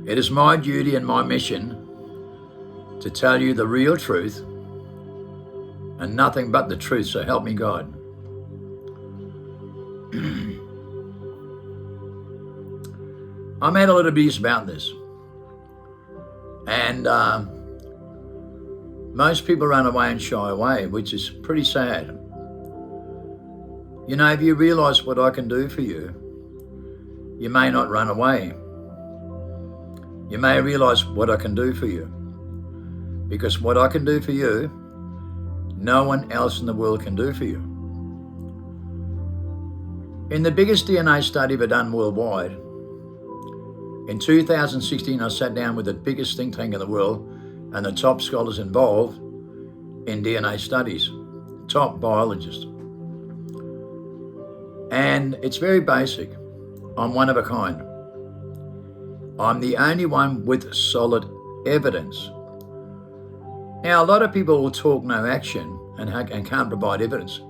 It is my duty and my mission to tell you the real truth and nothing but the truth, so help me God. I made a lot of videos about this, and most people run away and shy away, which is pretty sad. You know, if you realize what I can do for you, you may not run away. You may realize what I can do for you, because what I can do for you, no one else in the world can do for you. In the biggest DNA study ever done worldwide, in 2016, I sat down with the biggest think tank in the world and the top scholars involved in DNA studies, top biologists. And it's very basic. I'm one of a kind. I'm the only one with solid evidence. Now, a lot of people will talk no action and can't provide evidence.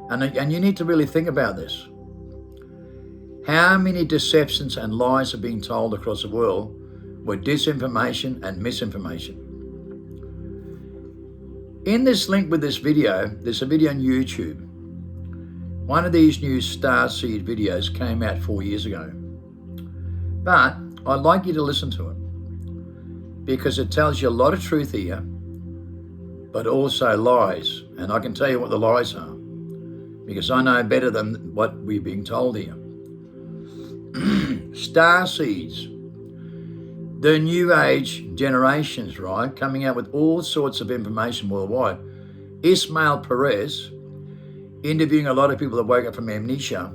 And you need to really think about this. How many deceptions and lies are being told across the world with disinformation and misinformation? In this link with this video, there's a video on YouTube. One of these new starseed videos came out 4 years ago. But I'd like you to listen to it because it tells you a lot of truth here, but also lies. And I can tell you what the lies are because I know better than what we're being told here. Star seeds, the new age generations, right, coming out with all sorts of information worldwide. Ismail Perez interviewing a lot of people that woke up from amnesia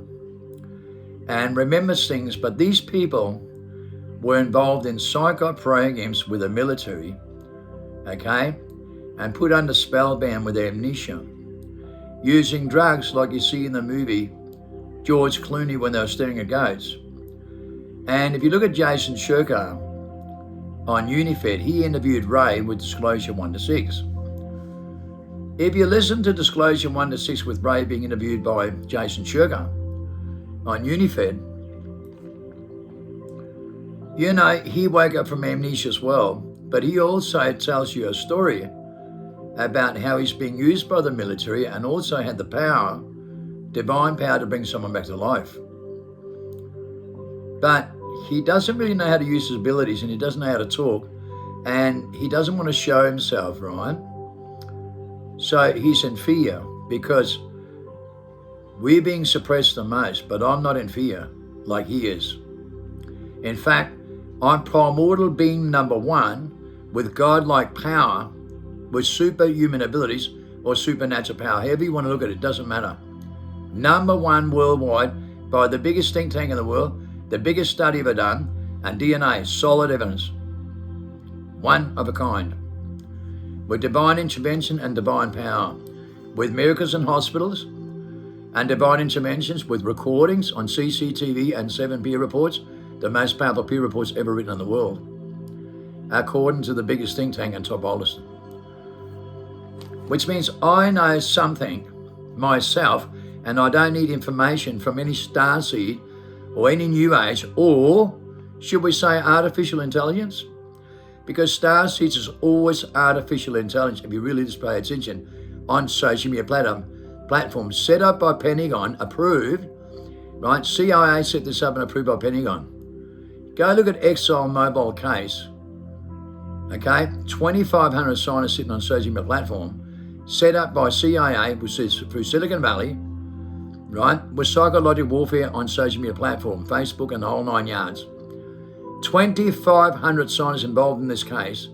and remembers things, but these people were involved in psycho programs with the military, okay, and put under spellbound with amnesia, using drugs like you see in the movie George Clooney when they were staring at goats. And if you look at Jason Shurka on Unifed, he interviewed Ray with Disclosure 1 to 6. If you listen to Disclosure 1 to 6 with Ray being interviewed by Jason Shurka on Unifed, you know, he woke up from amnesia as well, but he also tells you a story about how he's being used by the military and also had the power, divine power, to bring someone back to life. But he doesn't really know how to use his abilities, and he doesn't know how to talk, and he doesn't want to show himself, right? So he's in fear because we're being suppressed the most, but I'm not in fear like he is. In fact, I'm primordial being number one with godlike power, with superhuman abilities or supernatural power. However you want to look at it, doesn't matter. Number one worldwide by the biggest think tank in the world, the biggest study ever done, and DNA, solid evidence. One of a kind. With divine intervention and divine power. With miracles in hospitals and divine interventions, with recordings on CCTV and 7 peer reports, the most powerful peer reports ever written in the world, according to the biggest think tank and top biologist. Which means I know something myself, and I don't need information from any starseed or any new age, or should we say artificial intelligence? Because starseeds is always artificial intelligence, if you really just pay attention, on social media platforms set up by Pentagon, approved, right? CIA set this up and approved by Pentagon. Go look at ExxonMobil case, okay? 2,500 scientists sitting on social media platform, set up by CIA, which is through Silicon Valley, right, with psychological warfare on social media platform, Facebook and the whole 9 yards. 2,500 scientists involved in this case.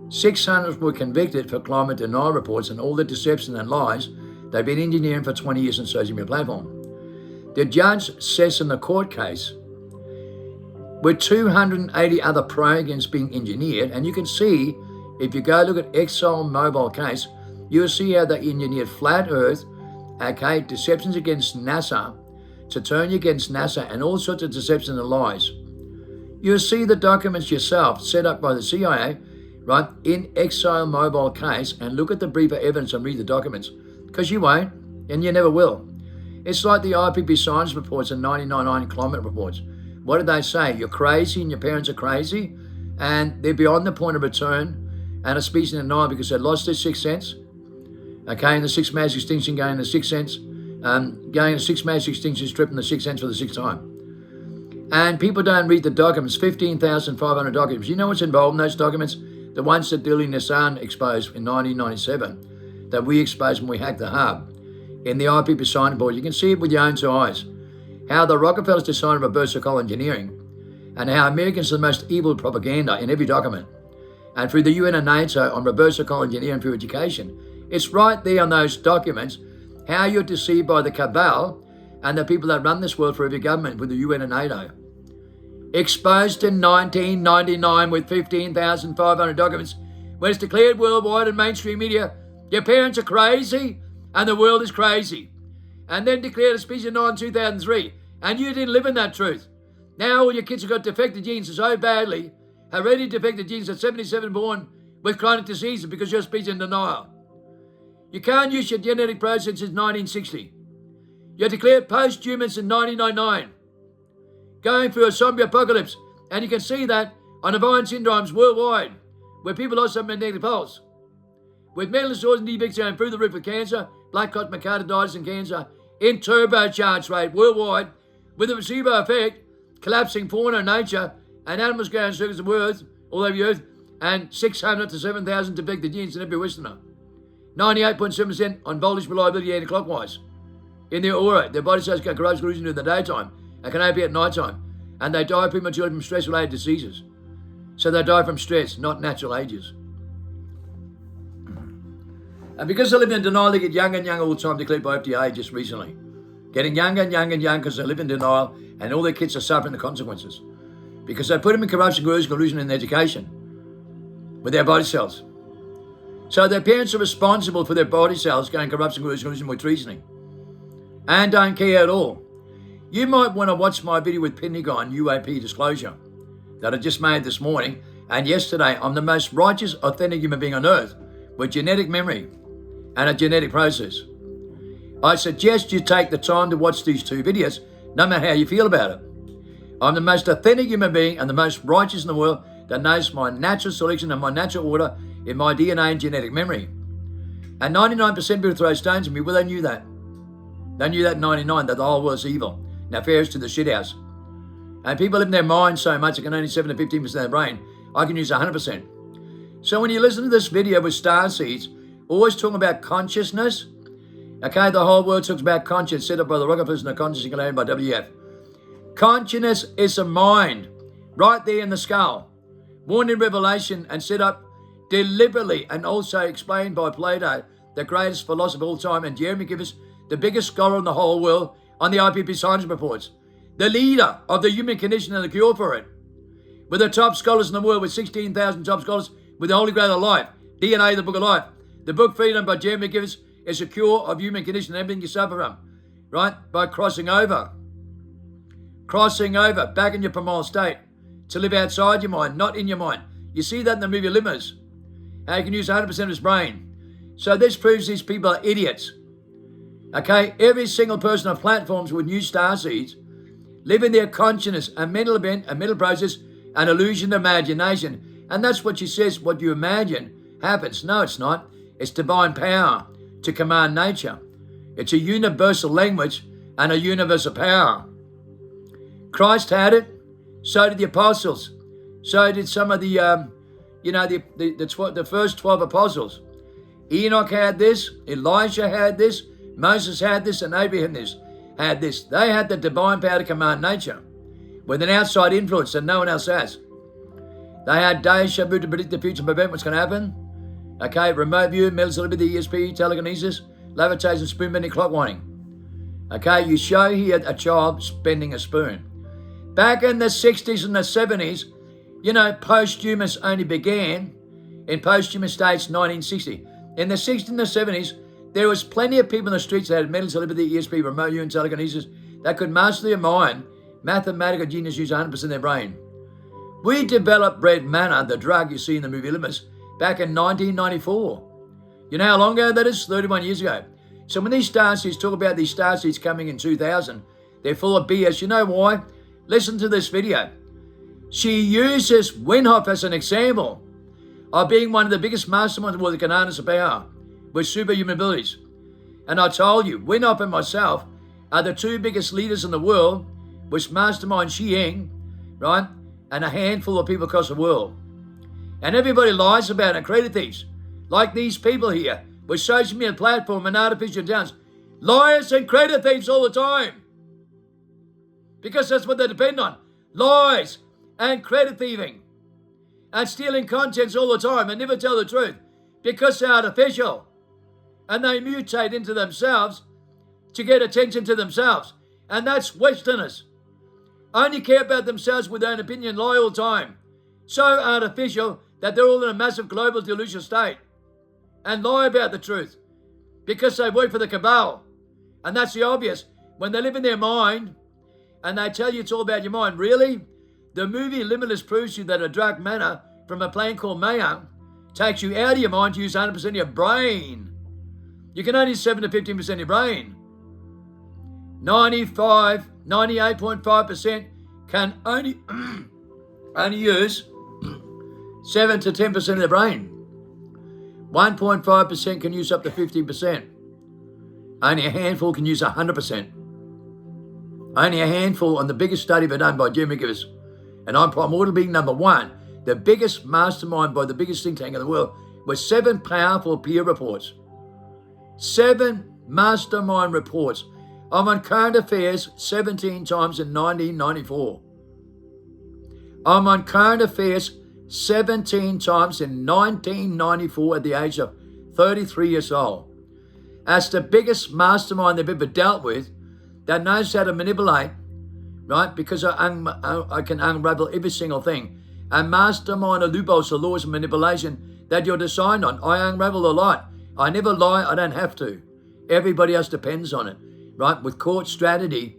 600 were convicted for climate denial reports and all the deception and lies they've been engineering for 20 years on social media platform. The judge says in the court case, with 280 other programs being engineered, and you can see, if you go look at ExxonMobil case, you'll see how they engineered flat earth, okay, deceptions against NASA, to turn you against NASA, and all sorts of deceptions and lies. You'll see the documents yourself set up by the CIA, right, in ExxonMobil case, and look at the briefer evidence and read the documents, because you won't, and you never will. It's like the IPP science reports and 99 climate reports. What did they say? You're crazy and your parents are crazy? and they're beyond the point of return and a species in denial because they lost their sixth sense. Okay, in the sixth mass extinction, going the sixth sense, going the sixth mass extinction, stripping the sixth sense for the sixth time. And people don't read the documents, 15,500 documents. You know what's involved in those documents? The ones that Dilly Nissan exposed in 1997, that we exposed when we hacked the hub. In the IPP signing board, you can see it with your own two eyes. How the Rockefellers designed reverse psychological engineering, and how Americans are the most evil propaganda in every document. And through the UN and NATO on reverse psychological engineering for education. It's right there on those documents, how you're deceived by the cabal and the people that run this world for every government with the UN and NATO. Exposed in 1999 with 15,500 documents, when it's declared worldwide in mainstream media, your parents are crazy and the world is crazy. And then declared a species of 2003, and you didn't live in that truth. Now all your kids have got defective genes so badly, hereditary defective genes at 77 born with chronic diseases because you're species in denial. You can't use your genetic process since 1960. You're declared posthumous in 1999. Going through a zombie apocalypse, and you can see that on the violent syndromes worldwide, where people lost their magnetic pulse. With mental disorders and defects going through the roof with cancer, black clot, myocarditis and cancer, in turbocharged rate worldwide, with a placebo effect, collapsing fauna and nature, and animals going circles of earth, all over the earth, and 600 to 7,000 defective genes in every Westerner. 98.7% on voltage reliability anti-clockwise. In their aura, their body cells get corrosive illusion in the daytime and can only be at night time. And they die prematurely from stress-related diseases. So they die from stress, not natural ages. And because they live in denial, they get younger and younger all the time, declared by FDA just recently. Getting younger and younger and younger because they live in denial and all their kids are suffering the consequences. Because they put them in corruption, coercion, collusion in education with their body cells. So their parents are responsible for their body cells going corruption, coercion, collusion with treasoning. And don't care at all. You might want to watch my video with Pentagon UAP disclosure that I just made this morning and yesterday. I'm the most righteous, authentic human being on earth with genetic memory and a genetic process. I suggest you take the time to watch these two videos, no matter how you feel about it. I'm the most authentic human being and the most righteous in the world that knows my natural selection and my natural order in my DNA and genetic memory. And 99% of people throw stones at me. Well, they knew that. They knew that in 99, that the whole world's evil. Nefarious to the shithouse. And people live in their mind so much, it can only 7 to 15% of their brain. I can use 100%. So when you listen to this video with star seeds, always talking about consciousness. Okay, the whole world talks about conscience, set up by the Rockefellers and the conscience included by WF. Consciousness is a mind, right there in the skull. Born in Revelation and set up deliberately and also explained by Plato, the greatest philosopher of all time, and Jeremy Gibbs, the biggest scholar in the whole world on the IPP science reports. The leader of the human condition and the cure for it. With the top scholars in the world, with 16,000 top scholars, with the Holy Grail of life, DNA, the Book of Life. The book Freedom by Jeremy Gibbs is a cure of human condition and everything you suffer from, right? By crossing over back in your primal state to live outside your mind, not in your mind. You see that in the movie Limers, how you can use 100% of his brain. So this proves these people are idiots. Okay, every single person on platforms with new star seeds live in their consciousness, a mental event, a mental process, an illusion of imagination. And that's what she says, what you imagine happens. No, it's not. It's divine power to command nature. It's a universal language and a universal power. Christ had it, so did the apostles. So did some of the first 12 apostles. Enoch had this, Elijah had this, Moses had this, and Abraham had this. They had the divine power to command nature with an outside influence that no one else has. They had deja vu to predict the future and prevent what's going to happen. Okay, remote view, mental telepathy, ESP, telekinesis, levitation, spoon bending, clock winding. Okay, you show here a child bending a spoon. Back in the 60s and the 70s, posthumous only began in posthumous states 1960. In the 60s and the 70s, there was plenty of people in the streets that had mental telepathy, ESP, remote view, and telekinesis that could master their mind, mathematical genius, use 100% of their brain. We developed red manna, the drug you see in the movie Limits, back in 1994. You know how long ago that is? 31 years ago. So when these starseeds talk about these starseeds coming in 2000, they're full of BS. You know why? Listen to this video. She uses Winhoff as an example of being one of the biggest masterminds in the world that can harness the power with superhuman abilities. And I told you, Winhoff and myself are the two biggest leaders in the world, which mastermind Xi, right? And a handful of people across the world. And everybody lies about it and credit thieves, like these people here, with social media platform and artificial intelligence. Liars and credit thieves all the time. Because that's what they depend on. Lies and credit thieving. And stealing contents all the time and never tell the truth. Because they're artificial. And they mutate into themselves to get attention to themselves. And that's Westerners. Only care about themselves with their own opinion, lie all the time. So artificial that they're all in a massive global delusional state. And lie about the truth. Because they work for the cabal. And that's the obvious. When they live in their mind and they tell you it's all about your mind. Really? The movie Limitless proves to you that a dark matter from a plane called Maya takes you out of your mind to use 100% of your brain. You can only use 7 to 15% of your brain. 98.5% can only use 7 to 10% of their brain. 1.5% can use up to 50%. Only a handful can use 100%. Only a handful, on the biggest study ever done by Jeremy Givers, and I'm primordial being number one, the biggest mastermind by the biggest think tank in the world, was 7 powerful peer reports. 7 mastermind reports. I'm on current affairs 17 times in 1994. I'm on current affairs 17 times in 1994 at the age of 33 years old. As the biggest mastermind they've ever dealt with, that knows how to manipulate, right? Because I can unravel every single thing. And mastermind the loopholes, the laws of manipulation that you're designed on. I unravel a lot. I never lie. I don't have to. Everybody else depends on it, right? With court strategy,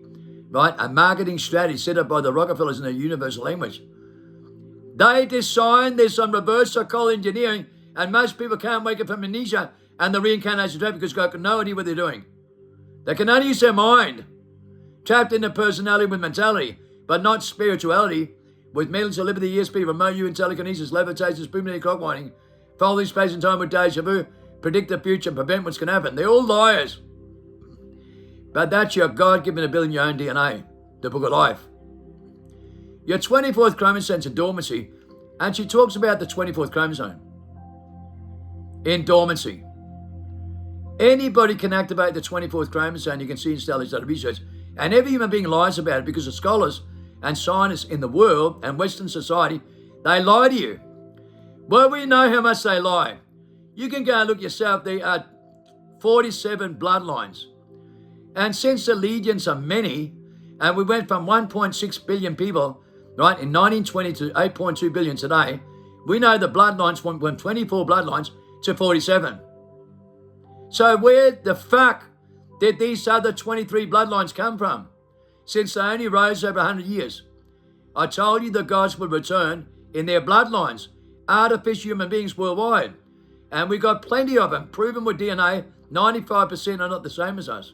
right? A marketing strategy set up by the Rockefellers in the universal language. They design this on reverse psychology engineering, and most people can't wake up from amnesia and the reincarnation trap because they've got no idea what they're doing. They can only use their mind, trapped in a personality with mentality, but not spirituality, with mental telepathy, ESP, remote view, telekinesis, levitation, spoon clock winding, folding space and time with deja vu, predict the future, and prevent what's going to happen. They're all liars. But that's your God-given ability in your own DNA, the book of life. Your 24th chromosome's in dormancy, and she talks about the 24th chromosome in dormancy. Anybody can activate the 24th chromosome. You can see in studies that research, and every human being lies about it because the scholars and scientists in the world and Western society, they lie to you. Well, we know how much they lie. You can go and look yourself. There are 47 bloodlines, and since the legions are many, and we went from 1.6 billion people, right, in 1920 to 8.2 billion today, we know the bloodlines went from 24 bloodlines to 47. So where the fuck did these other 23 bloodlines come from? Since they only rose over 100 years. I told you the gods would return in their bloodlines, artificial human beings worldwide. And we got plenty of them, proven with DNA, 95% are not the same as us.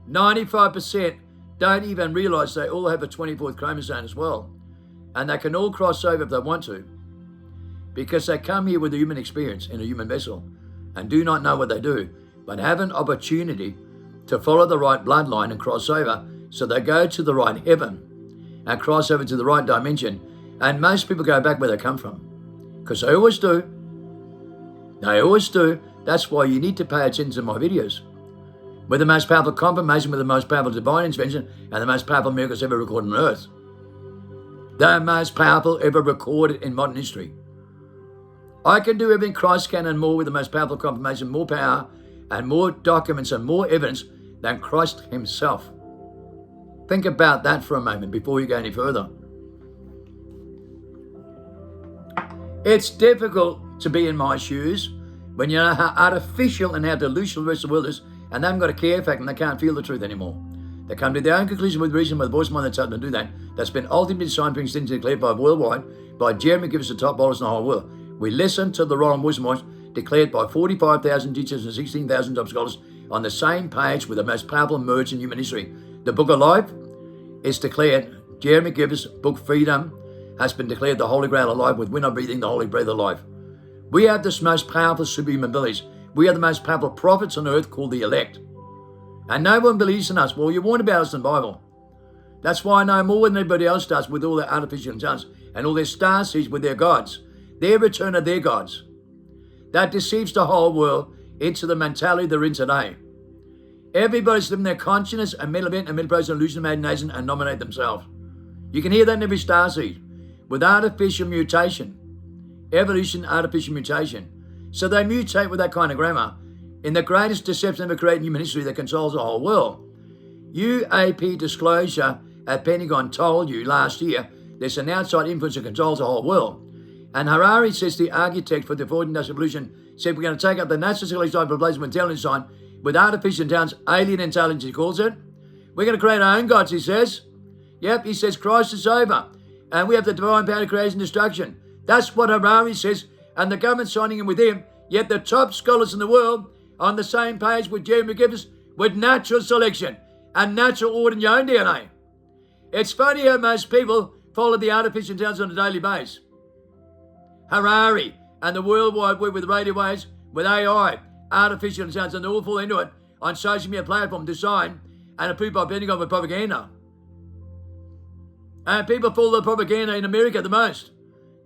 95% don't even realize they all have a 24th chromosome as well. And they can all cross over if they want to, because they come here with a human experience in a human vessel and do not know what they do, but have an opportunity to follow the right bloodline and cross over, so they go to the right heaven and cross over to the right dimension. And most people go back where they come from, because they always do. They always do. That's why you need to pay attention to my videos. With the most powerful confirmation, with the most powerful divine intervention, and the most powerful miracles ever recorded on earth. The most powerful ever recorded in modern history. I can do everything Christ can and more with the most powerful confirmation, more power, and more documents and more evidence than Christ himself. Think about that for a moment before you go any further. It's difficult to be in my shoes when you know how artificial and how delusional the rest of the world is, and they haven't got a care factor and they can't feel the truth anymore. They come to their own conclusion with reason, with the voice of mind that's helped them do that. That's been ultimately designed for things declared by worldwide by Jeremy Givers, the top bowlers in the whole world. We listen to the wrong voice of mind declared by 45,000 teachers and 16,000 top scholars on the same page with the most powerful merge in human history. The book of life is declared Jeremy Gibbs' book Freedom has been declared the Holy Grail of life, with we're not breathing the Holy Breath of life. We have the most powerful superhuman abilities. We are the most powerful prophets on earth, called the elect. And no one believes in us. Well, you warned about us in the Bible. That's why I know more than anybody else does, with all their artificial intelligence and all their star seeds with their gods. Their return of their gods. That deceives the whole world into the mentality they're in today. Everybody's living their consciousness and mental event and mental process and illusion of imagination and nominate themselves. You can hear that in every star seed. With artificial mutation. Evolution, artificial mutation. So they mutate with that kind of grammar in the greatest deception ever created in human history that controls the whole world. UAP disclosure at Pentagon told you last year there's an outside influence that controls the whole world. And Harari says the architect for the fourth industrial revolution said we're going to take up the natural civilization population with intelligence design with artificial intelligence, alien intelligence he calls it. We're going to create our own gods, he says. Yep, he says Christ is over. And we have the divine power to creation and destruction. That's what Harari says, and the government's signing in with him, yet the top scholars in the world are on the same page with Jeremy Gibbs with natural selection and natural order in your own DNA. It's funny how most people follow the artificial intelligence on a daily basis. Harari and the World Wide Web with radio waves, with AI, artificial intelligence, and they all fall into it on social media platform designed and approved by Pentagon with propaganda. And people follow the propaganda in America the most.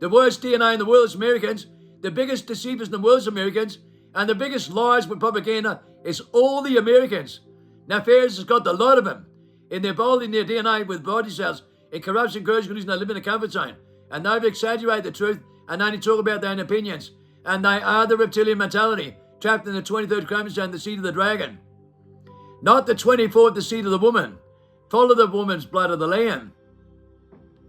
The worst DNA in the world is Americans. The biggest deceivers in the world is Americans. And the biggest lies with propaganda is all the Americans. Now, Ferris has got a lot of them in their body, in their DNA with body cells, in corruption, coercion, collusion. They live in a comfort zone. And they've exaggerated the truth and only talk about their own opinions. And they are the reptilian mentality, trapped in the 23rd chromosome, the seed of the dragon. Not the 24th, the seed of the woman. Follow the woman's blood of the lamb.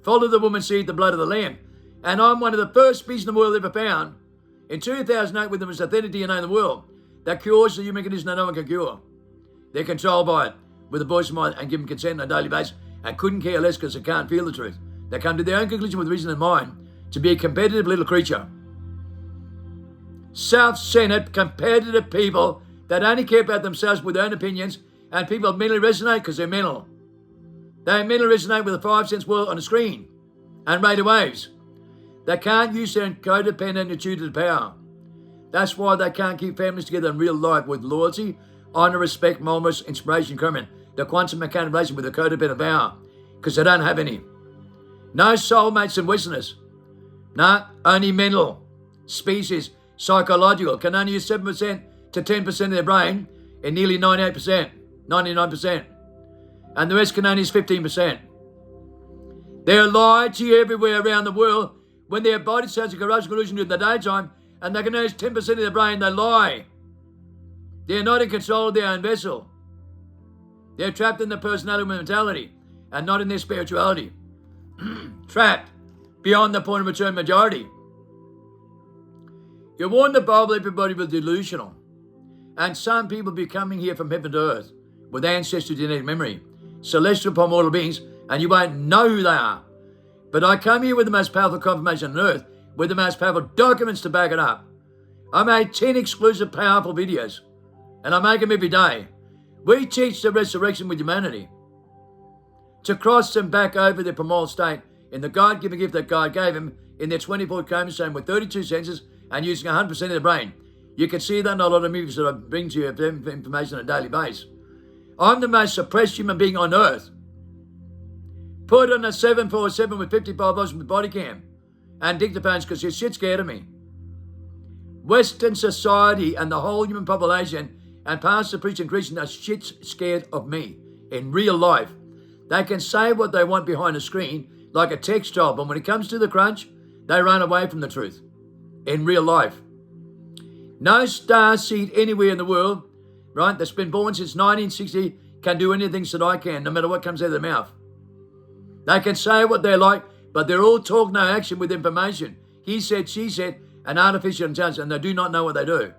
Follow the woman's seed, the blood of the lamb. And I'm one of the first species in the world ever found, in 2008, with the most authentic DNA in the world, that cures the human condition that no one can cure. They're controlled by it, with the voice of mind, and give them consent on a daily basis, and couldn't care less because they can't feel the truth. They come to their own conclusion with reason in mind to be a competitive little creature. Self-centered, competitive people that only care about themselves with their own opinions, and people mentally resonate because they're mental. They mentally resonate with the 5 sense world on the screen and radio waves. They can't use their codependent attitude to the power. That's why they can't keep families together in real life with loyalty, honor, respect, moments, inspiration, commitment. The quantum mechanical relation with the codependent power, because they don't have any. No soulmates and Westerners. No, only mental, species, psychological, can only use 7% to 10% of their brain in nearly 98%, 99%. And the rest can only use 15%. They're lied to you everywhere around the world when their body cells are corruption, collusion in the daytime, and they can use 10% of their brain, they lie. They're not in control of their own vessel. They're trapped in the personality mentality and not in their spirituality. Trapped beyond the point of return majority. You warn the Bible everybody was delusional. And some people be coming here from heaven to earth with ancestral genetic memory, celestial primordial beings, and you won't know who they are. But I come here with the most powerful confirmation on earth, with the most powerful documents to back it up. I made 10 exclusive powerful videos, and I make them every day. We teach the resurrection with humanity. To cross them back over their primordial state in the God-given gift that God gave them in their 24th chromosome with 32 senses and using 100% of their brain. You can see that in a lot of movies that I bring to you information on a daily basis. I'm the most suppressed human being on earth. Put on a 747 with 55 volts with body cam and dictaphones because you're shit scared of me. Western society and the whole human population and pastor, preacher, and Christian are shit scared of me in real life. They can say what they want behind a screen like a textile, but when it comes to the crunch, they run away from the truth in real life. No star seed anywhere in the world, right, that's been born since 1960 can do anything that I can, no matter what comes out of their mouth. They can say what they like, but they're all talk, no action with information. He said, she said, and artificial intelligence, and they do not know what they do.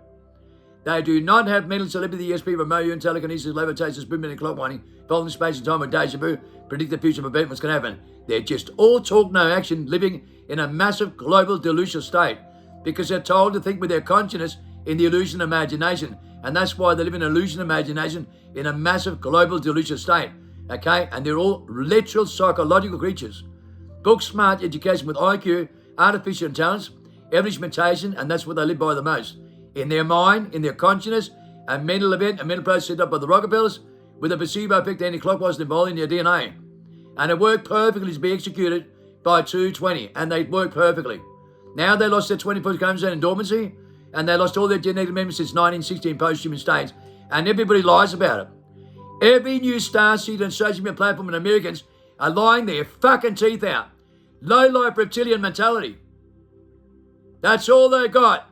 They do not have mental telepathy, ESP, remote and telekinesis, levitation, spoon-bending, clock winding, folding space and time with deja vu, predict the future of event, what's going to happen. They're just all talk, no action, living in a massive global delusional state because they're told to think with their consciousness in the illusion of imagination. And that's why they live in illusion of imagination in a massive global delusional state. Okay? And they're all literal psychological creatures. Book smart education with IQ, artificial intelligence, mutation, and that's what they live by the most. In their mind, in their consciousness, a mental event, a mental process set up by the Rockefellers with a placebo effect anti-clockwise involved in their DNA. And it worked perfectly to be executed by 220, and they worked perfectly. Now they lost their 20-foot chromosome in dormancy, and they lost all their genetic amendments since 1916 post-human states, and everybody lies about it. Every new starseed and social media platform and Americans are lying their fucking teeth out. Low-life reptilian mentality. That's all they got.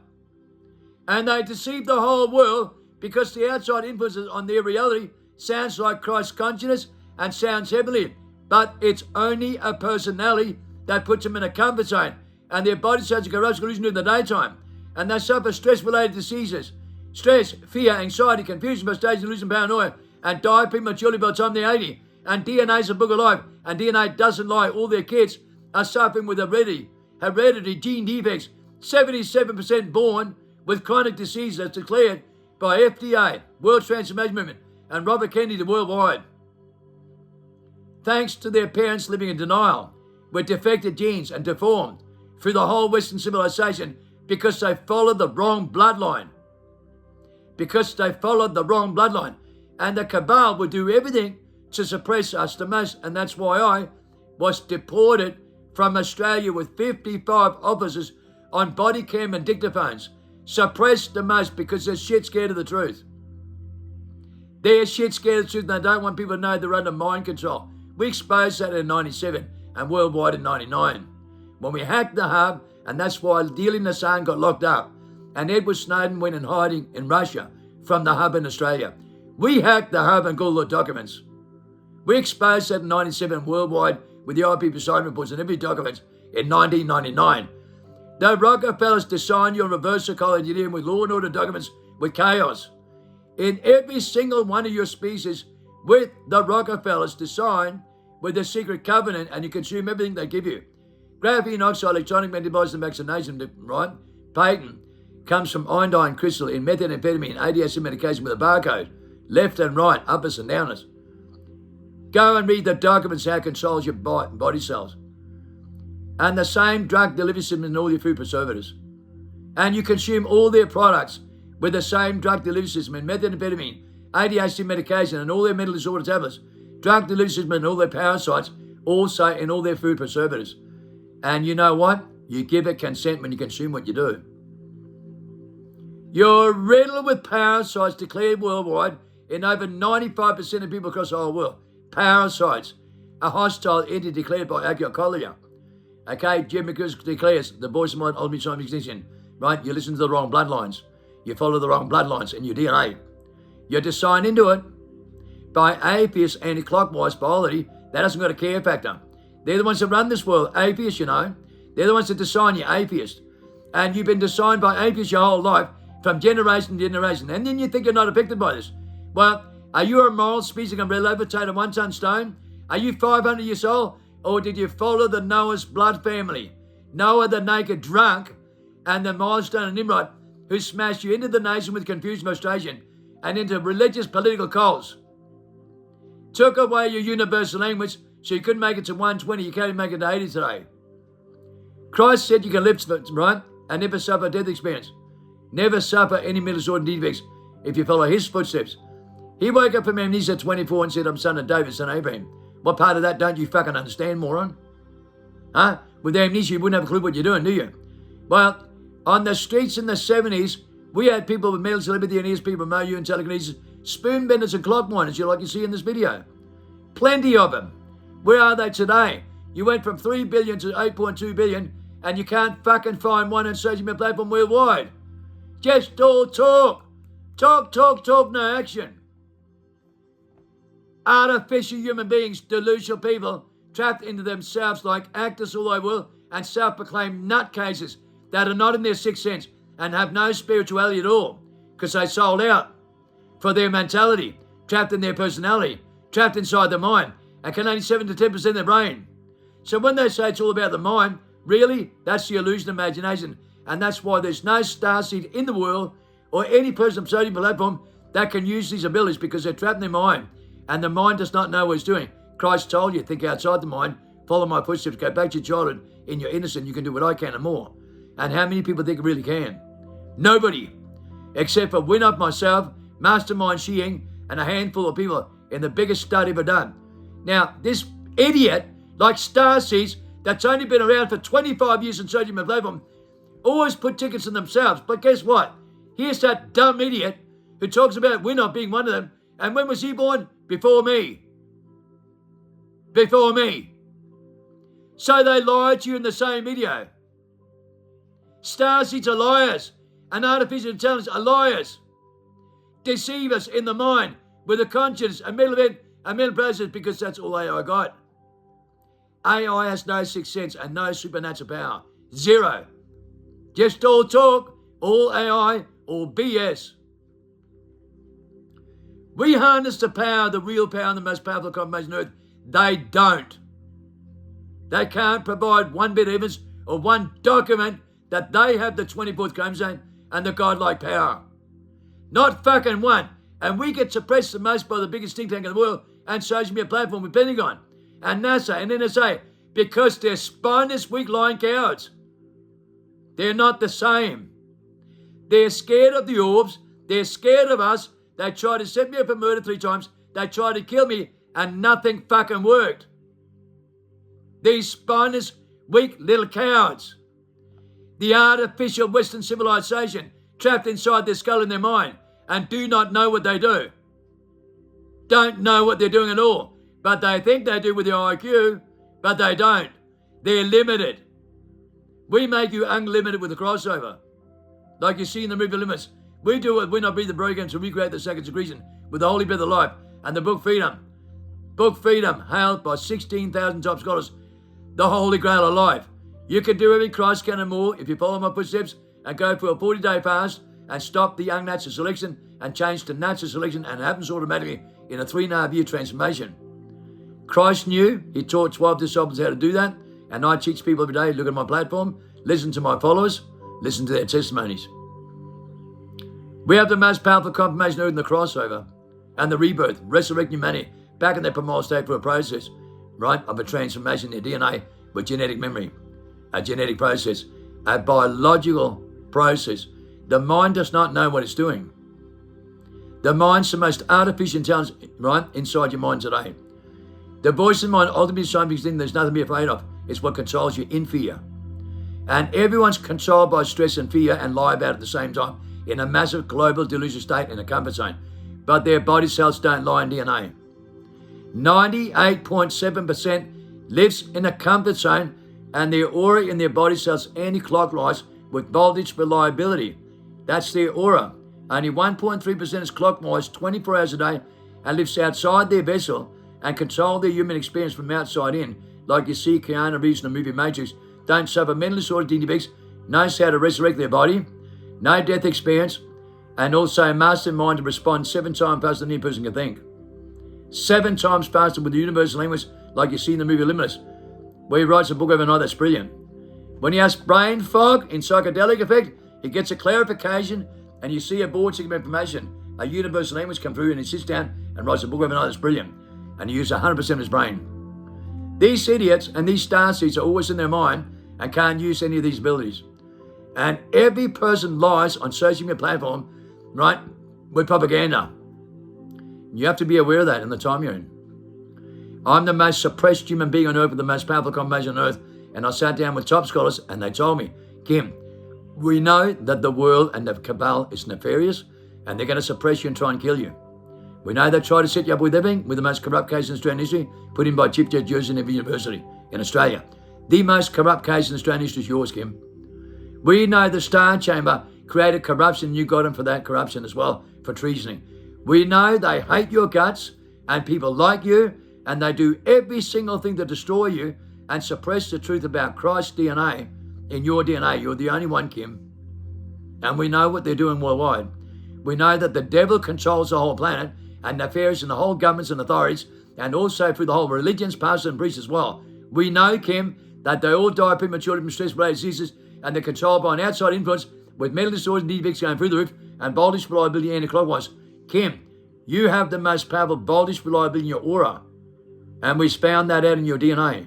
And they deceive the whole world because the outside influences on their reality sounds like Christ's consciousness and sounds heavenly. But it's only a personality that puts them in a comfort zone. And their body starts to corrupt illusion in the daytime. And they suffer stress-related diseases. Stress, fear, anxiety, confusion, frustration, illusion, paranoia, and die prematurely by the time they're 80. And DNA is a book of life. And DNA doesn't lie. All their kids are suffering with hereditary gene defects. 77% born with chronic disease that's declared by FDA, World Transformation Movement, and Robert Kennedy worldwide. Thanks to their parents living in denial with defective genes and deformed through the whole Western civilization because they followed the wrong bloodline. And the cabal would do everything to suppress us the most, and that's why I was deported from Australia with 55 officers on body cam and dictaphones. Suppressed the most because they're shit scared of the truth. They're shit scared of the truth and they don't want people to know they're under mind control. We exposed that in 97 and worldwide in 99. When we hacked the hub, and that's why Dealing Nassan got locked up and Edward Snowden went in hiding in Russia from the hub in Australia. We hacked the hub and got all the documents. We exposed that in 97 worldwide with the IP Poseidon reports and every document in 1999. The Rockefellers designed your reverse psychology engineering with law and order documents with chaos. In every single one of your species with the Rockefellers designed with the secret covenant, and you consume everything they give you. Graphene oxide, electronic device and vaccination, right? Patent comes from iodine crystal in methamphetamine, ADHD medication with a barcode, left and right, uppers and downers. Go and read the documents how it controls your body cells. And the same drug delivery system in all your food preservatives. And you consume all their products with the same drug delivery system in methamphetamine, ADHD medication and all their mental disorder tablets, drug delivery system and all their parasites, also in all their food preservatives. And you know what? You give it consent when you consume what you do. You're riddled with parasites declared worldwide in over 95% of people across the whole world. Parasites, a hostile entity declared by Agricola. Okay, Jim McCus declares the voice of mind ultimately time extinction. Right? You listen to the wrong bloodlines. You follow the wrong bloodlines in your DNA. You're designed into it by atheists, anti-clockwise biology. That hasn't got a care factor. They're the ones that run this world, atheists, you know. They're the ones that design you, atheists. And you've been designed by atheists your whole life, from generation to generation. And then you think you're not affected by this. Well, are you a moral species and levitate a 1-ton stone? Are you 500 years old? Or did you follow the Noah's blood family? Noah the naked drunk and the milestone and Nimrod who smashed you into the nation with confusion, frustration and into religious political cults. Took away your universal language so you couldn't make it to 120, you can't even make it to 80 today. Christ said you can live, right, and never suffer a death experience. Never suffer any mental disorder defects if you follow his footsteps. He woke up from amnesia at 24 and said, I'm son of David, son of Abraham. What part of that don't you fucking understand, moron? Huh? With amnesia, you wouldn't have a clue what you're doing, do you? Well, on the streets in the 70s, we had people with mental telepathy and ears, people with you and telekinesis, spoon benders and clock winders, like you see in this video. Plenty of them. Where are they today? You went from 3 billion to 8.2 billion, and you can't fucking find one on social media platform worldwide. Just all talk. Talk, no action. Artificial human beings, delusional people, trapped into themselves like actors all over the world and self-proclaimed nutcases that are not in their sixth sense and have no spirituality at all because they sold out for their mentality, trapped in their personality, trapped inside the mind, and can only 7 to 10% of their brain. So when they say it's all about the mind, really, that's the illusion of imagination. And that's why there's no starseed in the world or any person on social platform that can use these abilities because they're trapped in their mind. And the mind does not know what it's doing. Christ told you, think outside the mind, follow my footsteps, go back to your childhood. In your innocence, you can do what I can and more. And how many people think it really can? Nobody. Except for Winnock, myself, Mastermind Shiying, and a handful of people in the biggest study ever done. Now, this idiot, like Starseeds, that's only been around for 25 years in searching my platform, always put tickets in themselves. But guess what? Here's that dumb idiot who talks about Winnock being one of them. And when was he born? Before me. Before me. So they lied to you in the same video. Starseeds are liars. And artificial intelligence are liars. Deceive us in the mind with a conscience, a mental event, a mental process, because that's all AI got. AI has no sixth sense and no supernatural power. Zero. Just all talk, all AI, all BS. We harness the power, the real power, and the most powerful combination on earth. They don't. They can't provide one bit of evidence or one document that they have the 24th chromosome and the godlike power. Not fucking one. And we get suppressed the most by the biggest think tank in the world and social media platform with Pentagon and NASA and NSA because they're spineless, weak, lying cowards. They're not the same. They're scared of the orbs. They're scared of us. They tried to set me up for murder 3 times. They tried to kill me and nothing fucking worked. These spineless, weak little cowards. The artificial Western civilization trapped inside their skull and their mind and do not know what they do. Don't know what they're doing at all. But they think they do with their IQ, but they don't. They're limited. We make you unlimited with the crossover. Like you see in the movie Limits. We do it when I breathe the program to recreate the second secretion with the Holy Breath of Life and the book Freedom. Book Freedom, hailed by 16,000 top scholars. The Holy Grail of life. You can do everything Christ can and more if you follow my footsteps and go for a 40-day fast and stop the unnatural selection and change to natural selection, and it happens automatically in a 3.5-year transformation. Christ knew. He taught 12 disciples how to do that, and I teach people every day. Look at my platform, listen to my followers, listen to their testimonies. We have the most powerful confirmation in the crossover and the rebirth, resurrecting humanity back in their primal state for a process, right, of a transformation in their DNA with genetic memory, a genetic process, a biological process. The mind does not know what it's doing. The mind's the most artificial intelligence, right, inside your mind today. The voice of the mind ultimately scientific thing there's nothing to be afraid of. It's what controls you in fear. And everyone's controlled by stress and fear and lie about it at the same time in a massive global delusional state in a comfort zone. But their body cells don't lie in DNA. 98.7% lives in a comfort zone, and their aura in their body cells anti-clockwise with voltage reliability. That's their aura. Only 1.3% is clockwise 24 hours a day and lives outside their vessel and control their human experience from outside in, like you see Keanu Reeves in the movie Matrix. Don't suffer mental disorder, defects, knows how to resurrect their body, no death experience, and also mastermind to respond 7 times faster than any person can think. 7 times faster with the universal language, like you see in the movie Limitless, where he writes a book overnight. That's brilliant. When he has brain fog in psychedelic effect, he gets a clarification and you see a board of information, a universal language come through, and he sits down and writes a book overnight. That's brilliant. And he uses 100% of his brain. These idiots and these starseeds are always in their mind and can't use any of these abilities. And every person lies on social media platform, right, with propaganda. You have to be aware of that in the time you're in. I'm the most suppressed human being on earth with the most powerful combination on earth. And I sat down with top scholars and they told me, Kim, we know that the world and the cabal is nefarious and they're going to suppress you and try and kill you. We know they try to set you up with everything, with the most corrupt case in Australian history, put in by Chief Judge Joseph University in Australia. The most corrupt case in Australian history is yours, Kim. We know the Star Chamber created corruption. You got them for that corruption as well, for treasoning. We know they hate your guts and people like you, and they do every single thing to destroy you and suppress the truth about Christ's DNA in your DNA. You're the only one, Kim. And we know what they're doing worldwide. We know that the devil controls the whole planet and nefarious in the whole governments and authorities, and also through the whole religions, pastors and priests as well. We know, Kim, that they all die prematurely from stress-related diseases, and they're controlled by an outside influence with mental disorders and defects going through the roof and voltage reliability anti-clockwise. Kim, You have the most powerful voltage reliability in your aura. And we found that out in your DNA.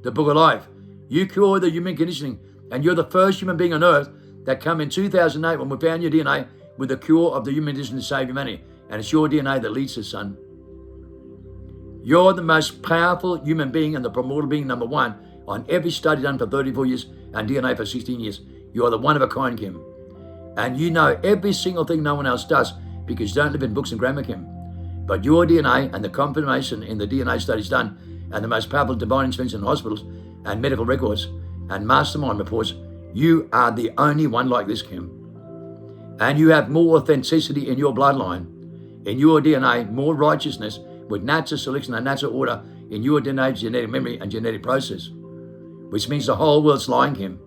The Book of Life. You cure the human conditioning. And you're the first human being on earth that came in 2008 when we found your DNA with the cure of the human conditioning to save humanity. And it's your DNA that leads us, son. You're the most powerful human being and the primordial being number one on every study done for 34 years and DNA for 16 years. You're the one of a kind, Kim. And you know every single thing no one else does because you don't live in books and grammar, Kim. But your DNA and the confirmation in the DNA studies done and the most powerful divine intervention in hospitals and medical records and mastermind reports, you are the only one like this, Kim. And you have more authenticity in your bloodline, in your DNA, more righteousness with natural selection and natural order in your DNA, genetic memory and genetic process, which means the whole world's lying, Kim.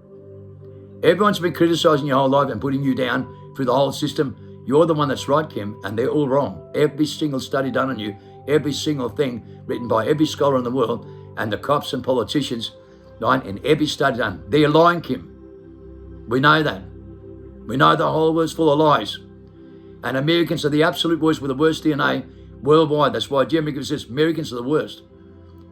Everyone's been criticizing your whole life and putting you down through the whole system. You're the one that's right, Kim, and they're all wrong. Every single study done on you, every single thing written by every scholar in the world and the cops and politicians, right, in every study done, they're lying, Kim. We know that. We know the whole world's full of lies. And Americans are the absolute worst with the worst DNA worldwide. That's why Jeremy says Americans are the worst.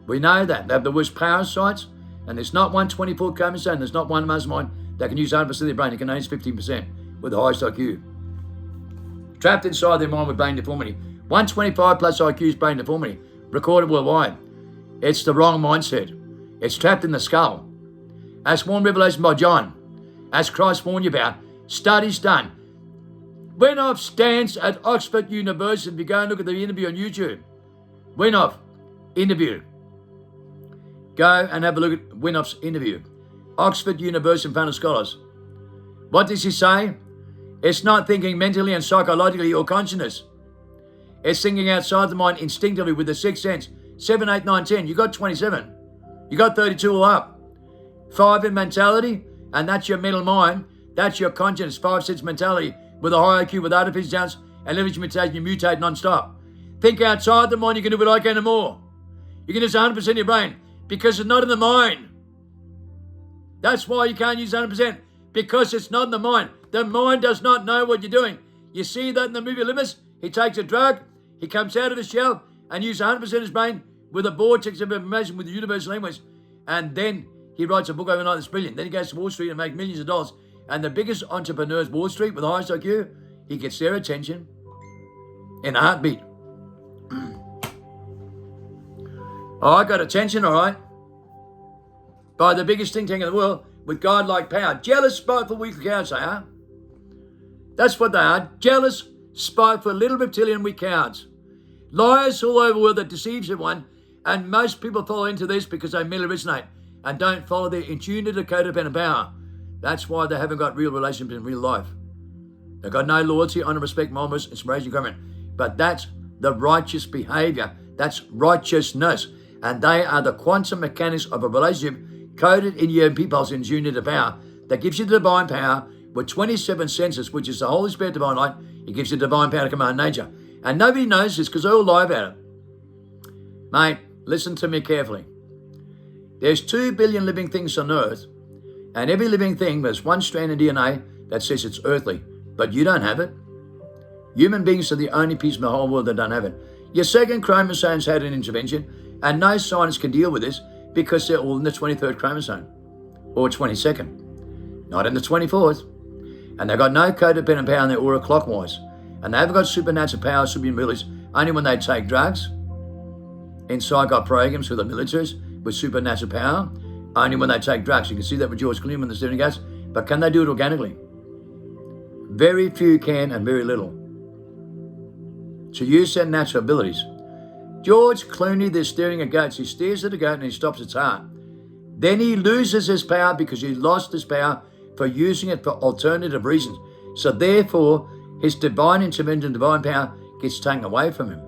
We know that. They have the worst parasites, and there's not one 24 chromosome, there's not one mastermind that can use 100% of their brain. It can only use 15% with the highest IQ. Trapped inside their mind with brain deformity. 125 plus IQ is brain deformity, recorded worldwide. It's the wrong mindset. It's trapped in the skull. As warned Revelation by John, as Christ warned you about, studies done. Winoff stands at Oxford University. If you go and look at the interview on YouTube, Winoff interview. Go and have a look at Winoff's interview. Oxford University in front of scholars. What does he say? It's not thinking mentally and psychologically or consciousness. It's thinking outside the mind instinctively with the sixth sense. 7, 8, 9, 10. You got 27. You got 32 all up. 5 in mentality, and that's your mental mind. That's your consciousness, 5 sense mentality with a high IQ, with artificial intelligence and leverage mutation. You mutate non-stop. Think outside the mind. You can do what I can and more. You can use 100% of your brain because it's not in the mind. That's why you can't use 100%, because it's not in the mind. The mind does not know what you're doing. You see that in the movie Limits? He takes a drug, he comes out of his shell and uses 100% of his brain with a vortex of information with the universal language. And then he writes a book overnight that's brilliant. Then he goes to Wall Street and makes millions of dollars. And the biggest entrepreneurs, Wall Street, with the highest IQ, he gets their attention in a heartbeat. Oh, I got attention, all right, by the biggest think tank in the world with God-like power. Jealous, spiteful, weak cowards, they are. That's what they are. Jealous, spiteful, little reptilian, weak cowards. Liars all over the world that deceives everyone. And most people fall into this because they merely resonate and don't follow their intuitive codependent power. That's why they haven't got real relationships in real life. They've got no loyalty, honor, respect, moments, inspiration, comment. But that's the righteous behavior. That's righteousness. And they are the quantum mechanics of a relationship coded in your impulse in unit of power that gives you the divine power with 27 senses, which is the Holy Spirit, divine light. It gives you divine power to command nature. And nobody knows this because they all lie about it. Mate, listen to me carefully. There's 2 billion living things on earth, and every living thing, there's one strand of DNA that says it's earthly, but you don't have it. Human beings are the only piece in the whole world that don't have it. Your second chromosome's had an intervention, and no scientist can deal with this because they're all in the 23rd chromosome, or 22nd, not in the 24th. And they've got no codependent power in their aura clockwise. And they haven't got supernatural power, superhuman abilities, only when they take drugs in psych programs with the militaries with supernatural power, only when they take drugs. You can see that with George Clooney and the steering gas. But can they do it organically? Very few can, and very little. To use their natural abilities. George Clooney, they're steering a goat. He steers at a goat and he stops its heart. Then he loses his power because he lost his power for using it for alternative reasons. So therefore, his divine intervention, divine power gets taken away from him.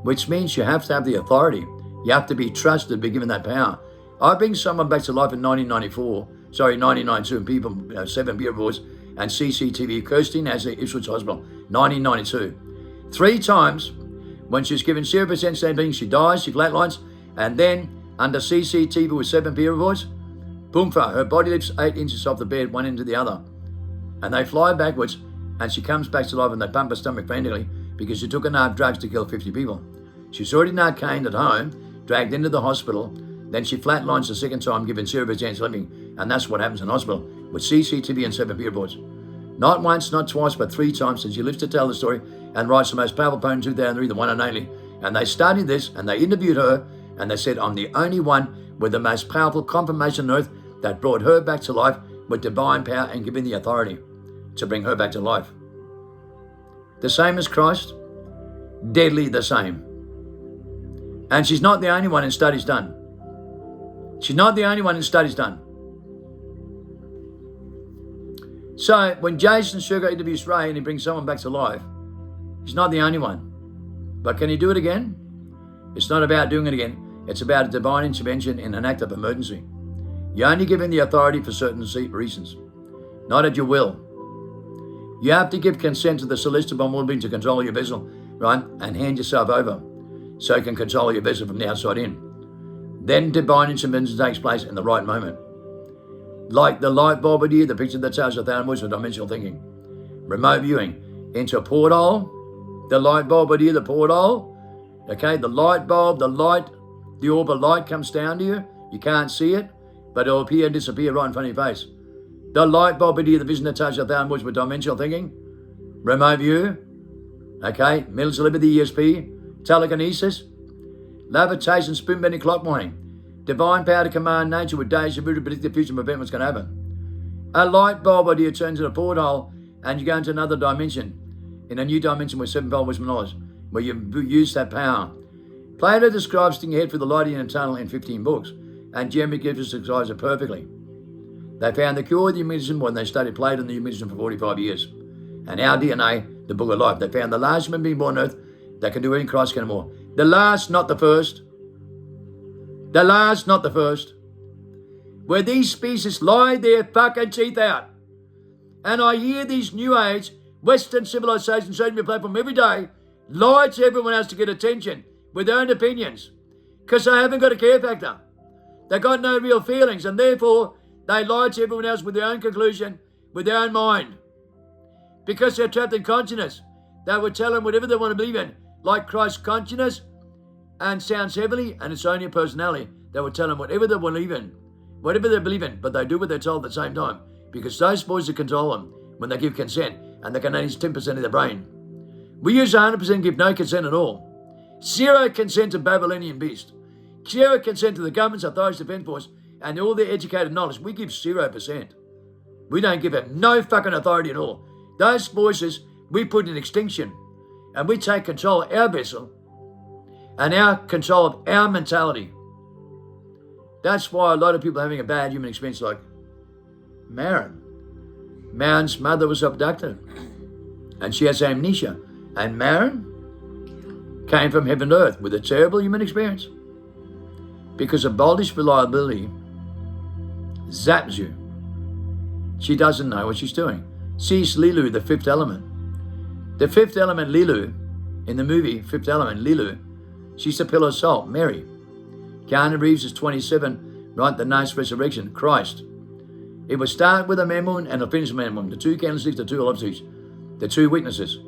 Which means you have to have the authority. You have to be trusted to be given that power. I bring someone back to life in 1992, and people, 7 beautiful boys, and CCTV, Kirsty has the Ipswich Hospital, 1992. 3 times, when she's given 0% same thing, she dies, she flatlines, and then under CCTV with 7 beautiful boys, boom, her body lifts 8 inches off the bed, one into the other. And they fly backwards, and she comes back to life and they pump her stomach frantically because she took enough drugs to kill 50 people. She's already narcaned at home, dragged into the hospital, then she flatlines the second time, given 0% living, and that's what happens in hospital with CCTV and 7 reports. Not once, not twice, but 3 times since she lives to tell the story and writes the most powerful poem in 2003, the one and only. And they studied this and they interviewed her and they said, I'm the only one with the most powerful confirmation on earth that brought her back to life with divine power and given the authority to bring her back to life. The same as Christ, deadly the same. And she's not the only one in studies done. She's not the only one in studies done. So when Jason Sugar interviews Ray and he brings someone back to life, he's not the only one. But can he do it again? It's not about doing it again. It's about a divine intervention in an act of emergency. You're only given the authority for certain reasons, not at your will. You have to give consent to the celestial bomb being to control your vessel, right? And hand yourself over so it can control your vessel from the outside in. Then divine intervention takes place in the right moment. Like the light bulb idea, the picture that tells 1,000 words of dimensional thinking. Remote viewing into a porthole, the light bulb idea, the porthole. Okay, the light bulb, the orb of light comes down to you. You can't see it, but it'll appear and disappear right in front of your face. The light bulb idea, the vision that touches 1,000 words with dimensional thinking. Remote view. Okay, mental telepathy, ESP, telekinesis, levitation, spoon bending, clock mining. Divine power to command nature with deja vu to predict the future and prevent what's going to happen. A light bulb idea turns into a porthole and you go into another dimension, in a new dimension with 7-fold wisdom knowledge, where you use that power. Plato describes sticking your head through the light in a tunnel in 15 books, and Jeremy Gibbs describes it perfectly. They found the cure of the humanism when they studied Plato and the humanism for 45 years. And our DNA, the book of life, they found the last human being born on earth that can do anything Christ can more. The last, not the first. The last, not the first. Where these species lie their fucking teeth out. And I hear these new age Western civilizations showing me a platform every day lie to everyone else to get attention with their own opinions. Because they haven't got a care factor. They've got no real feelings, and therefore they lie to everyone else with their own conclusion, with their own mind. Because they're trapped in consciousness. They will tell them whatever they want to believe in, like Christ's consciousness, and sounds heavily, and it's only a personality. They will tell them whatever they believe in, but they do what they're told at the same time, because those boys control them when they give consent, and they can only use 10% of their brain. We use 100% and give no consent at all. 0 consent to Babylonian beast. 0 consent to the government's authorities, defense force, and all their educated knowledge. We give 0%. We don't give them no fucking authority at all. Those voices we put in extinction, and we take control of our vessel and our control of our mentality. That's why a lot of people are having a bad human experience like Marin. Marin's mother was abducted and she has amnesia. And Marin came from heaven to earth with a terrible human experience because of boldish reliability zaps you. She doesn't know what she's doing. Sees Lilu, the fifth element. The fifth element, Lilu, in the movie Fifth Element, Lilu, she's the pillar of salt, Mary. Keanu Reeves is 27, right? The nice resurrection, Christ. It will start with a man woman and it'll finish with a man woman. The 2 candlesticks, the 2 olive trees, the 2 witnesses.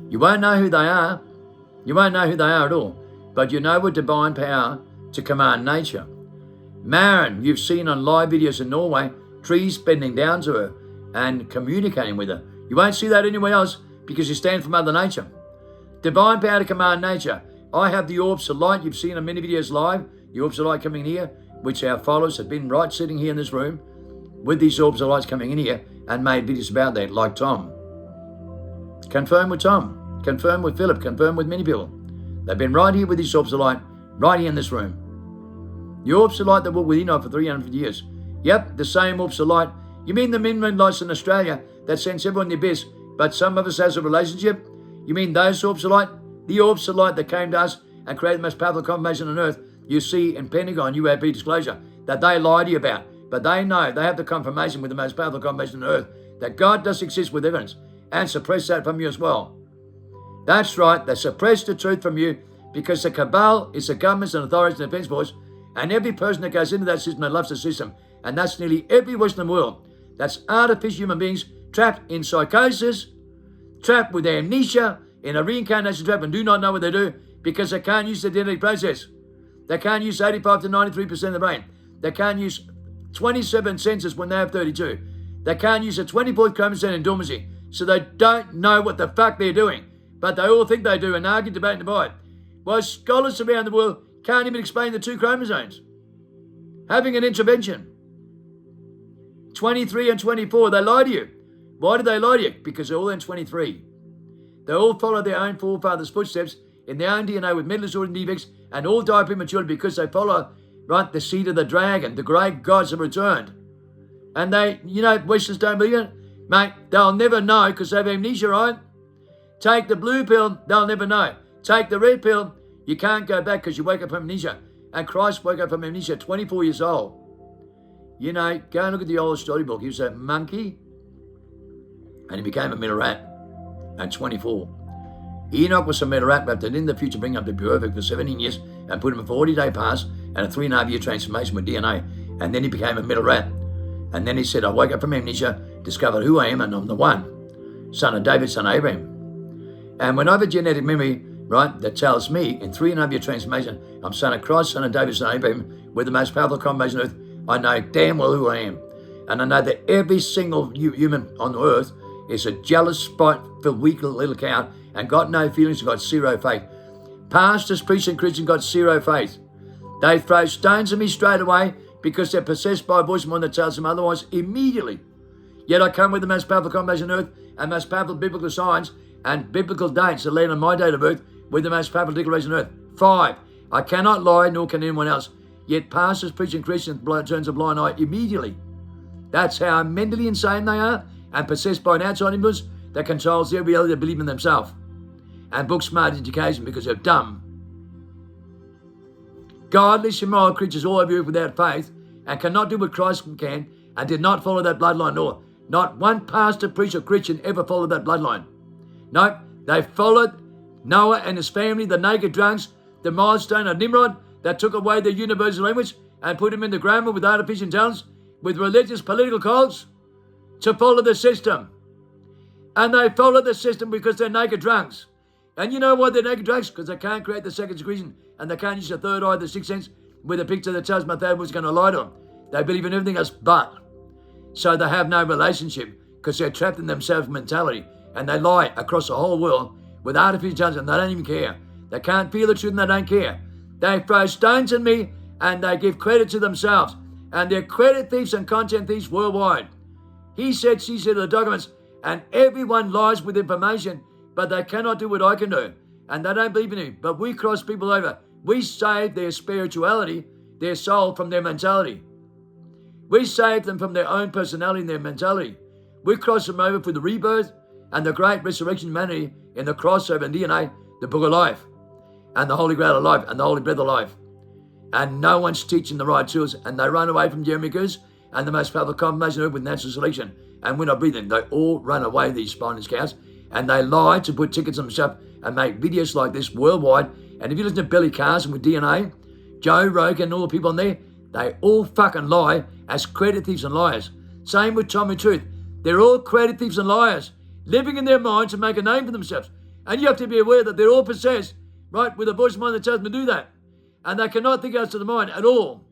You won't know who they are. You won't know who they are at all. But you know with divine power to command nature. Marin, you've seen on live videos in Norway, trees bending down to her and communicating with her. You won't see that anywhere else because you stand for Mother Nature. Divine power to command nature. I have the orbs of light. You've seen on many videos live. The orbs of light coming here, which our followers have been right sitting here in this room with these orbs of light coming in here and made videos about that, like Tom. Confirm with Tom. Confirm with Philip. Confirm with many people. They've been right here with these orbs of light, right here in this room. The orbs of light that walk within for 350 years. Yep, the same orbs of light. You mean the midnight lights in Australia that sends everyone the abyss, but some of us has a relationship? You mean those orbs of light? The orbs of light that came to us and created the most powerful confirmation on earth you see in Pentagon UAP disclosure that they lie to you about. But they know they have the confirmation with the most powerful confirmation on earth that God does exist with evidence and suppress that from you as well. That's right, they suppress the truth from you because the cabal is the governments and authorities and defense force, and every person that goes into that system that loves the system, and that's nearly every Western world. That's artificial human beings trapped in psychosis, trapped with amnesia in a reincarnation trap and do not know what they do because they can't use the genetic process. They can't use 85 to 93% of the brain. They can't use 27 senses when they have 32. They can't use a 24th chromosome in dormancy. So they don't know what the fuck they're doing. But they all think they do and argue, debate and divide. While scholars around the world can't even explain the 2 chromosomes. Having an intervention. 23 and 24, they lie to you. Why do they lie to you? Because they're all in 23. They all follow their own forefathers' footsteps in their own DNA with mental disorders and defects and all die prematurely because they follow, right, the seed of the dragon. The great gods have returned. And they, Westerners don't believe it. Mate, they'll never know because they have amnesia, right? Take the blue pill, they'll never know. Take the red pill, you can't go back because you wake up from amnesia. And Christ woke up from amnesia at 24 years old. Go and look at the old storybook. He was a monkey and he became a metal rat at 24. Enoch was a metal rat, but in the future bring him to be perfect for 17 years and put him in a 40-day pass and a 3.5-year transformation with DNA. And then he became a metal rat. And then he said, I woke up from amnesia, discovered who I am, and I'm the one. Son of David, son of Abraham. And when I have a genetic memory, right, that tells me in 3.5-year transformation, I'm son of Christ, son of David, son of Abraham, with the most powerful combination on earth, I know damn well who I am. And I know that every single human on earth is a jealous, spite-filled, weak little cow and got no feelings and got zero faith. Pastors, priests and Christians got zero faith. They throw stones at me straight away because they're possessed by a voice of one that tells them otherwise immediately. Yet I come with the most powerful combination on earth and most powerful biblical signs and biblical dates that land on my date of birth with the most powerful declaration on earth. 5, I cannot lie, nor can anyone else. Yet pastors, preaching Christians turns a blind eye immediately. That's how mentally insane they are and possessed by an outside influence that controls their reality. They believe in themselves and book smart education because they're dumb. Godless, immoral creatures all over you without faith and cannot do what Christ can and did not follow that bloodline, nor not one pastor, preacher, Christian ever followed that bloodline. No, they followed Noah and his family, the naked drunks, the milestone of Nimrod that took away the universal language and put him in the grammar with artificial intelligence, with religious political cults to follow the system. And they follow the system because they're naked drunks. And you know why they're naked drunks? Because they can't create the second secretion and they can't use the third eye, the sixth sense, with a picture that tells them that was going to lie to them. They believe in everything else but. So they have no relationship because they're trapped in themselves mentality and they lie across the whole world with artificial intelligence and they don't even care. They can't feel the truth and they don't care. They throw stones at me and they give credit to themselves. And they're credit thieves and content thieves worldwide. He said, she said, the documents, and everyone lies with information, but they cannot do what I can do. And they don't believe in me. But we cross people over. We save their spirituality, their soul from their mentality. We save them from their own personality and their mentality. We cross them over for the rebirth and the great resurrection of humanity in the crossover and DNA, the book of life, and the Holy Grail of life, and the Holy Breath of life. And no one's teaching the right tools, and they run away from Jeremy Goose and the most powerful combination with natural selection. And we're not breathing. They all run away, these spineless cows, and they lie to put tickets on themselves and make videos like this worldwide. And if you listen to Billy Carson with DNA, Joe Rogan and all the people on there, they all fucking lie as credit thieves and liars. Same with Tommy Truth. They're all credit thieves and liars, living in their minds to make a name for themselves. And you have to be aware that they're all possessed, right, with a voice of mind that tells them to do that. And they cannot think outside the mind at all.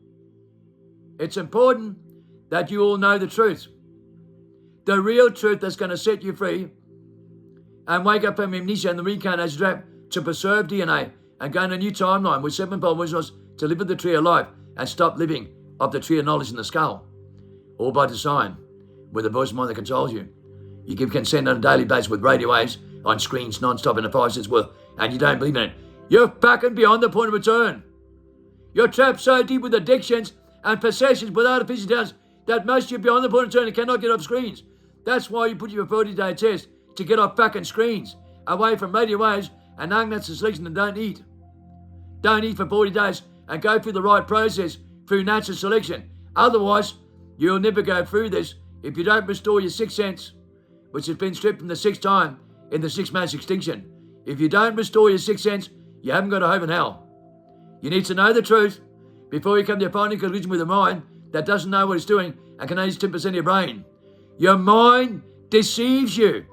It's important that you all know the truth. The real truth that's going to set you free and wake up from amnesia and the reincarnation trap to preserve DNA and go on a new timeline with sevenfold wisdoms to live with the tree of life and stop living of the tree of knowledge in the skull. All by design, with a voice of mind that controls you. You give consent on a daily basis with radio waves on screens non-stop in a 5-sense world and you don't believe in it. You're fucking beyond the point of return. You're trapped so deep with addictions and possessions with artificial intelligence that most of you are beyond the point of return and cannot get off screens. That's why you put your 40-day test to get off fucking screens, away from radio waves and unnatural selection and don't eat. Don't eat for 40 days and go through the right process through natural selection. Otherwise, you'll never go through this if you don't restore your sixth sense, which has been stripped from the sixth time in the 6 mass extinction. If you don't restore your sixth sense, you haven't got a hope in hell. You need to know the truth before you come to a final conclusion with a mind that doesn't know what it's doing and can only use 10% of your brain. Your mind deceives you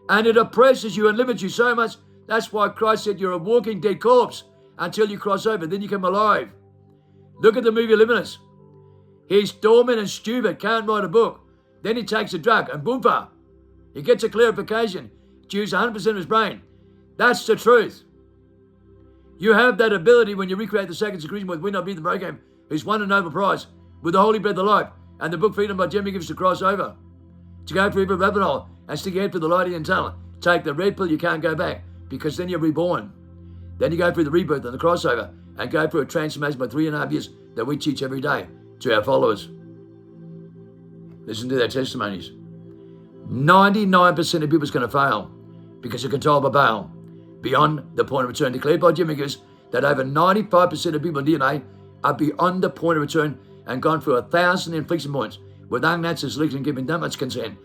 And it oppresses you and limits you so much. That's why Christ said you're a walking dead corpse until you cross over. Then you come alive. Look at the movie Limitless. He's dormant and stupid, can't write a book. Then he takes a drug and boompa. He gets a clarification. Use 100% of his brain. That's the truth. You have that ability when you recreate the second secretion with Win Not Be the program, who's won a Nobel Prize with the Holy Breath of Life and the book Freedom by Jeremy gives to cross over. To go through a rabbit hole and stick your head through the light in the tunnel. Take the red pill, you can't go back because then you're reborn. Then you go through the rebirth and the crossover and go through a transformation by 3.5 years that we teach every day to our followers. Listen to their testimonies. 99% of people's going to fail because you're controlled by Baal. Beyond the point of return, declared by Jim Miggers that over 95% of people in DNA are beyond the point of return and gone through 1,000 inflection points with unnatural selection giving that much consent.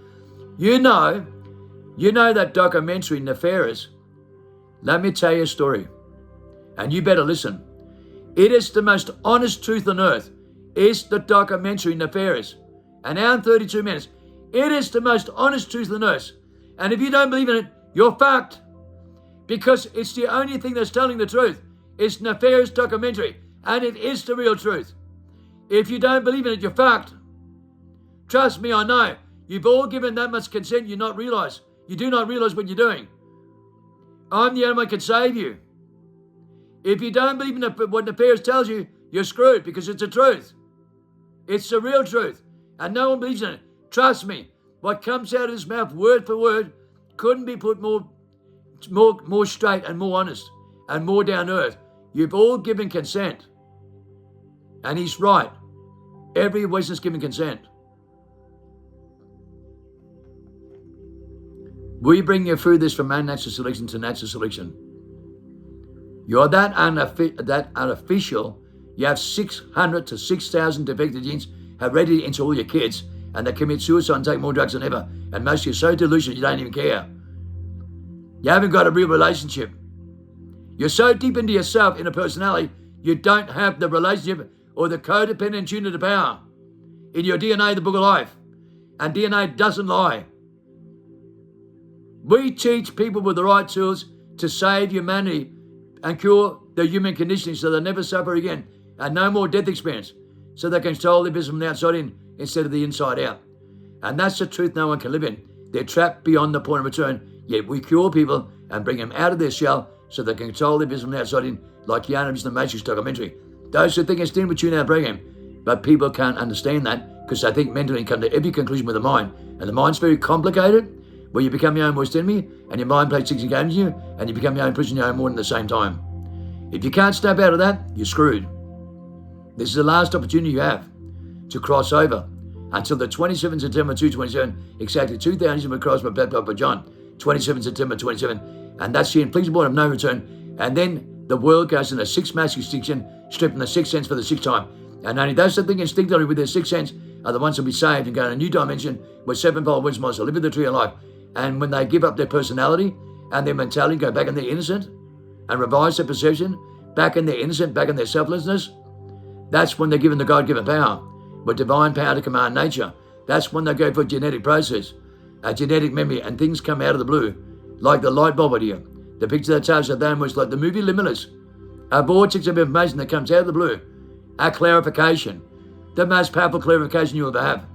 You know that documentary Nefarious. Let me tell you a story, and you better listen. It is the most honest truth on earth. It's the documentary Nefarious. An hour and 32 minutes. It is the most honest truth on earth. And if you don't believe in it, you're fucked. Because it's the only thing that's telling the truth. It's Nefarious documentary, and it is the real truth. If you don't believe in it, you're fucked. Trust me, I know. You've all given that much consent you not realize. You do not realize what you're doing. I'm the only one who can save you. If you don't believe in what Nefarious tells you, you're screwed because it's the truth. It's the real truth. And no one believes in it. Trust me, what comes out of his mouth word for word couldn't be put more straight and more honest and more down to earth. You've all given consent. And he's right. Every voice is giving consent. We bring you through this from unnatural selection to natural selection. You're that unofficial. You have 600 to 6,000 defective genes already into all your kids, and they commit suicide and take more drugs than ever. And most of you are so delusional you don't even care. You haven't got a real relationship. You're so deep into yourself in a personality, you don't have the relationship or the codependent tune to power. In your DNA, the book of life. And DNA doesn't lie. We teach people with the right tools to save humanity and cure the human conditioning so they never suffer again and no more death experience, so they can control their business from the outside in instead of the inside out. And that's the truth no one can live in. They're trapped beyond the point of return, yet we cure people and bring them out of their shell so they can control their business from the outside in, like Keanu Reeves in the Matrix documentary. Those who think it's different tune our program, but people can't understand that because they think mentally and come to every conclusion with the mind. And the mind's very complicated, where you become your own worst enemy and your mind plays 60 games with you and you become your own prison, your own warden at the same time. If you can't snap out of that, you're screwed. This is the last opportunity you have to cross over until the 27th September 2027, exactly 2,000 will cross by baptized by John, 27 September 27, and that's the inflection point of no return. And then the world goes into sixth mass extinction, stripping the sixth sense for the sixth time. And only those that think instinctively with their sixth sense are the ones who will be saved and go in a new dimension where sevenfold wisdom will live in the tree of life. And when they give up their personality and their mentality, go back in their innocent and revise their perception, back in their innocent, back in their selflessness, that's when they're given the God-given power, with divine power to command nature. That's when they go for a genetic process, a genetic memory, and things come out of the blue, like the light bulb idea. The picture that tells you that was like the movie Limitless, a vortex of information that comes out of the blue, a clarification, the most powerful clarification you'll ever have.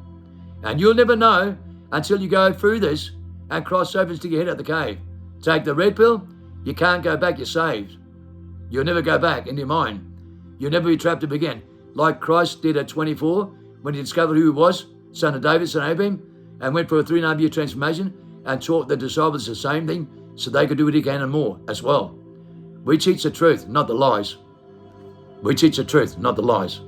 And you'll never know until you go through this and cross over and stick your head out the cave. Take the red pill, you can't go back, you're saved. You'll never go back into your mind. You'll never be trapped up again. Like Christ did at 24 when he discovered who he was, son of David, son of Abraham, and went for a 3.5 year transformation and taught the disciples the same thing so they could do what he can and more as well. We teach the truth, not the lies. We teach the truth, not the lies.